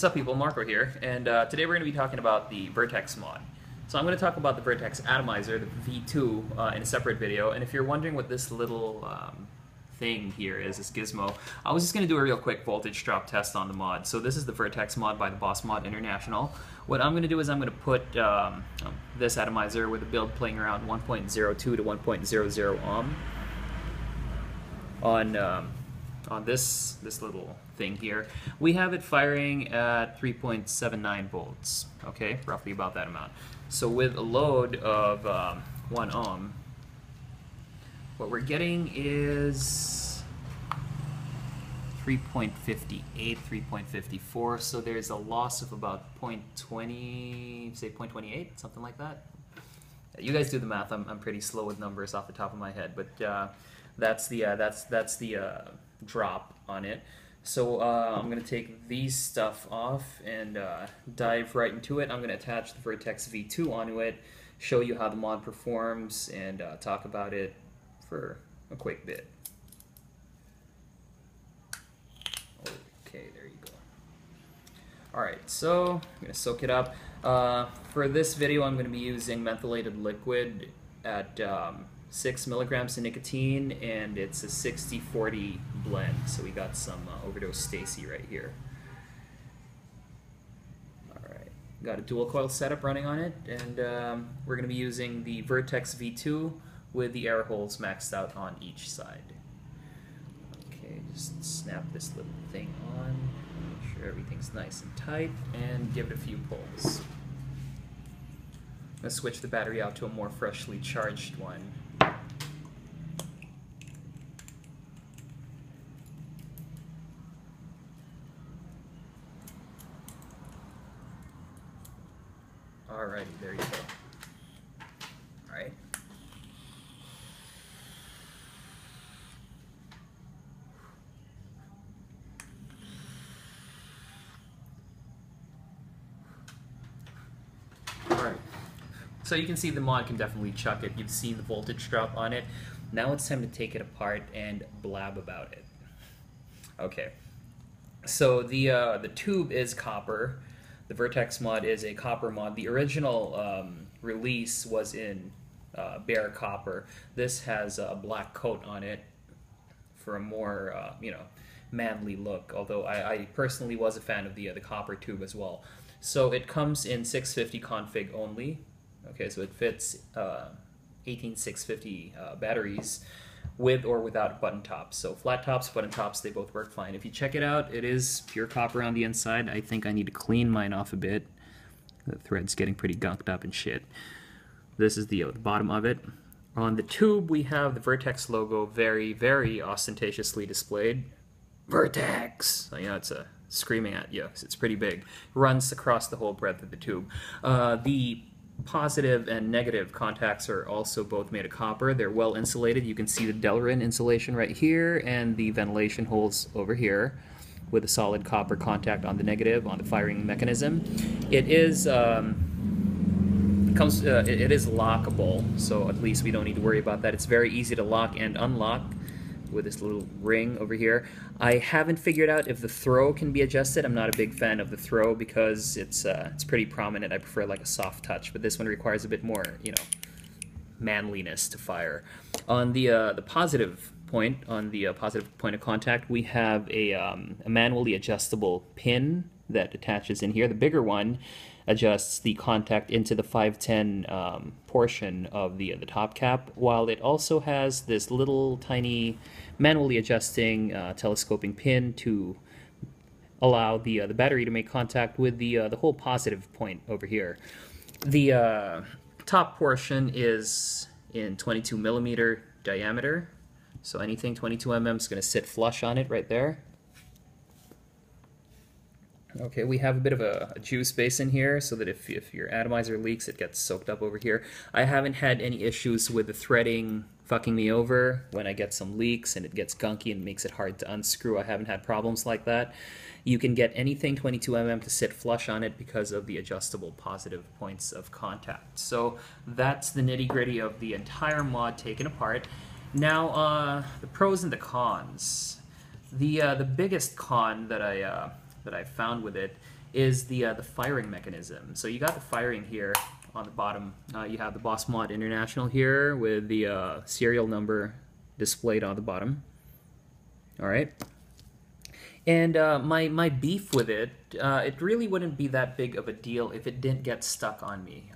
What's up people, Marco here, and today we're going to be talking about the Vertex Mod. So I'm going to talk about the Vertex Atomizer, the V2, in a separate video, and if you're wondering what this little thing here is, this gizmo, I was just going to do a real quick voltage drop test on the mod. So this is the Vertex Mod by the Boss Mod International. What I'm going to do is I'm going to put this atomizer with a build playing around 1.02 to 1.00 ohm on this little thing here. We have it firing at 3.79 volts, okay, roughly about that amount. So with a load of 1 ohm, what we're getting is 3.58, 3.54, so there's a loss of about 0.20, say 0.28, something like that. You guys do the math. I'm pretty slow with numbers off the top of my head, but that's the drop on it. So I'm going to take these stuff off and dive right into it. I'm going to attach the Vertex V2 onto it, show you how the mod performs, and talk about it for a quick bit. Okay, there you go. Alright, so I'm going to soak it up. For this video I'm going to be using mentholated liquid at 6 milligrams of nicotine, and it's a 60-40 blend, so we got some overdose Stacy right here. Alright, got a dual coil setup running on it, and we're going to be using the Vertex V2 with the air holes maxed out on each side. Okay, just snap this little thing on, make sure everything's nice and tight, and give it a few pulls. I'm going to switch the battery out to a more freshly charged one. Alrighty, there you go. Alright. Alright. So you can see the mod can definitely chuck it. You've seen the voltage drop on it. Now it's time to take it apart and blab about it. Okay. So the tube is copper. The Vertex mod is a copper mod. The original release was in bare copper. This has a black coat on it for a more manly look, although I personally was a fan of the copper tube as well. So it comes in 650 config only. Okay, so it fits 18650 batteries with or without button tops. So flat tops, button tops, they both work fine. If you check it out, it is pure copper on the inside. I think I need to clean mine off a bit. The thread's getting pretty gunked up and shit. This is the bottom of it. On the tube, we have the Vertex logo very, very ostentatiously displayed. Vertex! You know, it's screaming at you, 'cause it's pretty big. Runs across the whole breadth of the tube. The positive and negative contacts are also both made of copper. They're well insulated. You can see the Delrin insulation right here and the ventilation holes over here with a solid copper contact on the negative on the firing mechanism. It is it is lockable, so at least we don't need to worry about that. It's very easy to lock and unlock with this little ring over here. I haven't figured out if the throw can be adjusted. I'm not a big fan of the throw because it's pretty prominent. I prefer like a soft touch, but this one requires a bit more, manliness to fire. On the positive point, positive point of contact, we have a manually adjustable pin that attaches in here. The bigger one adjusts the contact into the 510 portion of the top cap, while it also has this little tiny manually adjusting telescoping pin to allow the battery to make contact with the whole positive point over here. The top portion is in 22 millimeter diameter, so anything 22 mm is going to sit flush on it right there. Okay, we have a bit of a juice basin here so that if your atomizer leaks, it gets soaked up over here. I haven't had any issues with the threading fucking me over when I get some leaks and it gets gunky and makes it hard to unscrew. I haven't had problems like that. You can get anything 22 mm to sit flush on it because of the adjustable positive points of contact. So that's the nitty-gritty of the entire mod taken apart. Now, the pros and the cons. The biggest con that I found with it is the firing mechanism. So you got the firing here on the bottom. You have the Boss Mod International here with the serial number displayed on the bottom. All right. And my beef with it, it really wouldn't be that big of a deal if it didn't get stuck on me.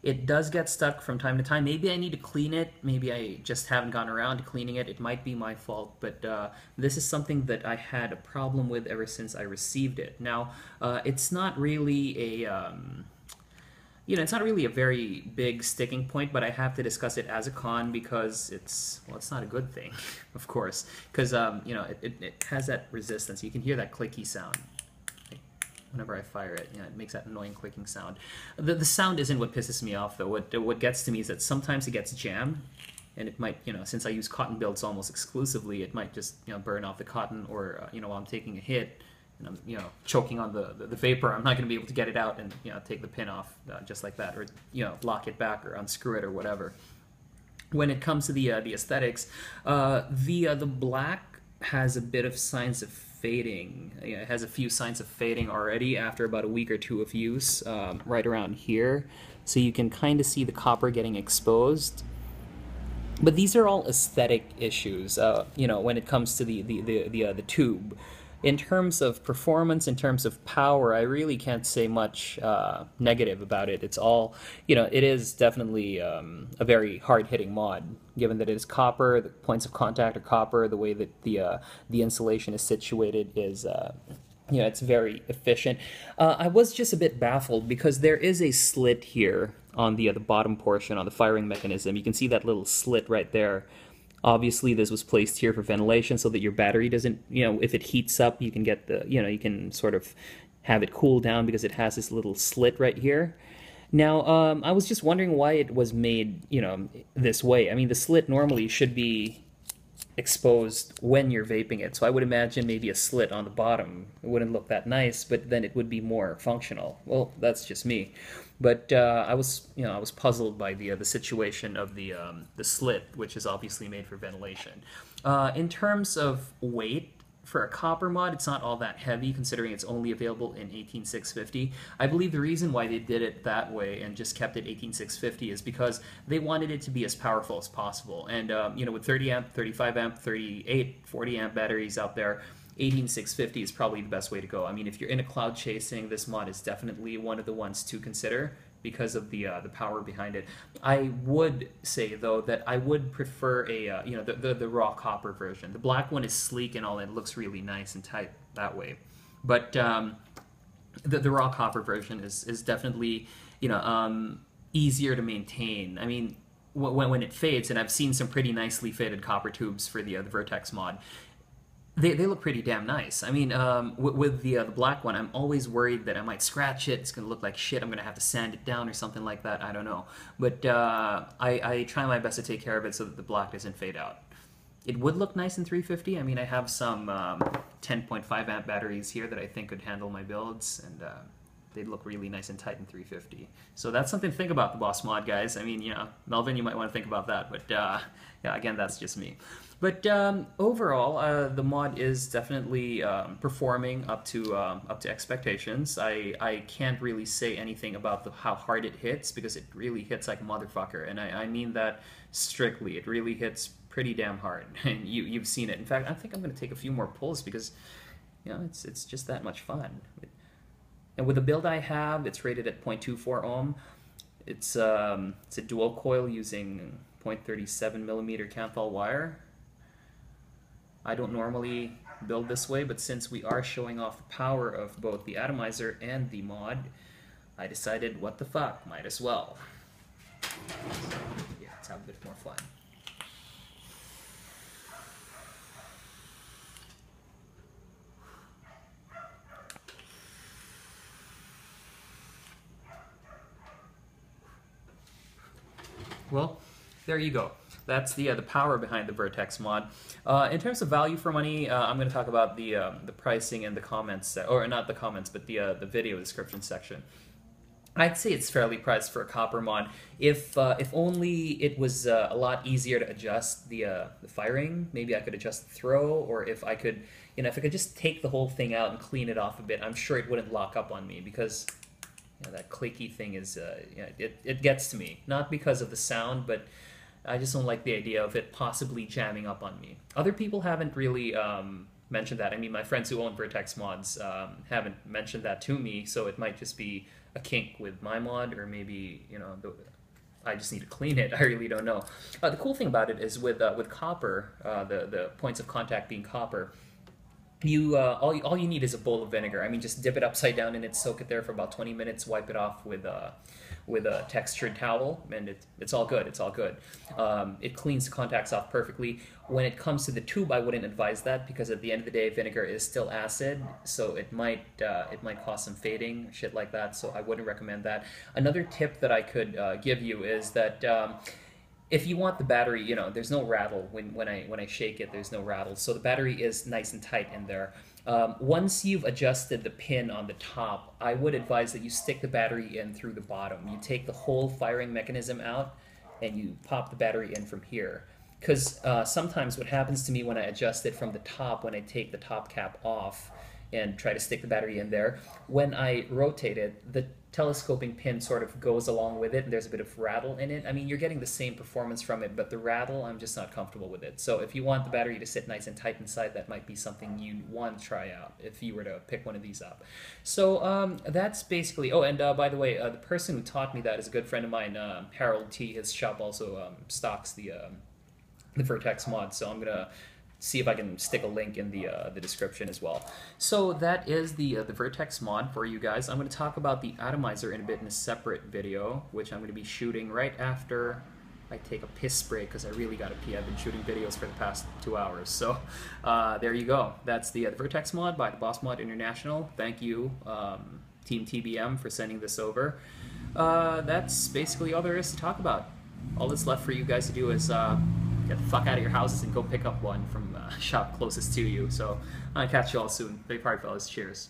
It does get stuck from time to time. Maybe I need to clean it. Maybe I just haven't gotten around to cleaning it. It might be my fault, but this is something that I had a problem with ever since I received it. Now, it's not really a... it's not really a very big sticking point, but I have to discuss it as a con because it's not a good thing, of course, because it has that resistance. You can hear that clicky sound whenever I fire it. It makes that annoying clicking sound. The sound isn't what pisses me off though. What gets to me is that sometimes it gets jammed, and it might, since I use cotton builds almost exclusively, it might just burn off the cotton, or while I'm taking a hit and I'm choking on the vapor, I'm not going to be able to get it out and take the pin off just like that, or lock it back or unscrew it or whatever. When it comes to the aesthetics, the black has a bit of signs of fading. It has a few signs of fading already after about a week or two of use, right around here. So you can kind of see the copper getting exposed. But these are all aesthetic issues, when it comes to the tube. In terms of performance, in terms of power, I really can't say much negative about it. It's all, it is definitely a very hard-hitting mod, given that it is copper, the points of contact are copper, the way that the insulation is situated is, it's very efficient. I was just a bit baffled because there is a slit here on the bottom portion, on the firing mechanism. You can see that little slit right there. Obviously, this was placed here for ventilation so that your battery doesn't, if it heats up, you can get the, you can sort of have it cool down because it has this little slit right here. Now, I was just wondering why it was made, this way. I mean, the slit normally should be exposed when you're vaping it, so I would imagine maybe a slit on the bottom. It wouldn't look that nice, but then it would be more functional. Well, that's just me. But I was puzzled by the situation of the slit, which is obviously made for ventilation. In terms of weight, for a copper mod, it's not all that heavy, considering it's only available in 18650. I believe the reason why they did it that way and just kept it 18650 is because they wanted it to be as powerful as possible. And with 30 amp, 35 amp, 38, 40 amp batteries out there, 18650 is probably the best way to go. I mean, if you're into cloud chasing, this mod is definitely one of the ones to consider because of the power behind it. I would say though that I would prefer a the raw copper version. The black one is sleek and all, and it looks really nice and tight that way. But the raw copper version is definitely easier to maintain. I mean, when it fades, and I've seen some pretty nicely faded copper tubes for the Vertex mod. They look pretty damn nice. I mean, with the black one, I'm always worried that I might scratch it. It's going to look like shit. I'm going to have to sand it down or something like that. I don't know. But I try my best to take care of it so that the black doesn't fade out. It would look nice in 350. I mean, I have some 10.5 amp batteries here that I think could handle my builds, and they'd look really nice and tight in 350. So that's something to think about, the Boss Mod, guys. I mean, Melvin, you might want to think about that. But yeah, again, that's just me. But overall, the mod is definitely performing up to expectations. I can't really say anything about how hard it hits, because it really hits like a motherfucker, and I mean that strictly. It really hits pretty damn hard, and you've seen it. In fact, I think I'm going to take a few more pulls because it's just that much fun. And with the build I have, it's rated at 0.24 ohm. It's a dual coil using 0.37 millimeter Canthal wire. I don't normally build this way, but since we are showing off the power of both the atomizer and the mod, I decided, what the fuck, might as well. So, yeah, let's have a bit more fun. Well, there you go. That's the power behind the Vertex mod. In terms of value for money, I'm going to talk about the pricing and the comments, or not the comments, but the video description section. I'd say it's fairly priced for a copper mod. If only it was a lot easier to adjust the firing. Maybe I could adjust the throw, or if I could, if I could just take the whole thing out and clean it off a bit. I'm sure it wouldn't lock up on me because that clicky thing is it gets to me. Not because of the sound, but I just don't like the idea of it possibly jamming up on me. Other people haven't really mentioned that. I mean, my friends who own Vertex mods haven't mentioned that to me, so it might just be a kink with my mod, or maybe I just need to clean it. I really don't know. The cool thing about it is with copper, the points of contact being copper, you all you need is a bowl of vinegar. I mean, just dip it upside down in it, soak it there for about 20 minutes, wipe it off with a textured towel, and it's all good. It's all good. It cleans the contacts off perfectly. When it comes to the tube, I wouldn't advise that because at the end of the day, vinegar is still acid, so it might cause some fading, shit like that. So I wouldn't recommend that. Another tip that I could give you is that. If you want the battery, there's no rattle when I shake it. There's no rattle, so the battery is nice and tight in there. Once you've adjusted the pin on the top, I would advise that you stick the battery in through the bottom. You take the whole firing mechanism out, and you pop the battery in from here. Because sometimes what happens to me when I adjust it from the top, when I take the top cap off and try to stick the battery in there, when I rotate it, the telescoping pin sort of goes along with it, and there's a bit of rattle in it. I mean, you're getting the same performance from it, but the rattle, I'm just not comfortable with it. So if you want the battery to sit nice and tight inside, that might be something you want to try out if you were to pick one of these up. So that's basically, oh, and by the way, the person who taught me that is a good friend of mine, Harold T. His shop also stocks the Vertex mod, so I'm going to see if I can stick a link in the description as well. So that is the Vertex mod for you guys. I'm going to talk about the atomizer in a bit in a separate video, which I'm going to be shooting right after I take a piss break because I really got to pee. I've been shooting videos for the past 2 hours. So there you go. That's the Vertex mod by the Boss Mod International. Thank you, Team TBM, for sending this over. That's basically all there is to talk about. All that's left for you guys to do is get the fuck out of your houses and go pick up one from a shop closest to you. So I'll catch you all soon. Big part, fellas. Cheers.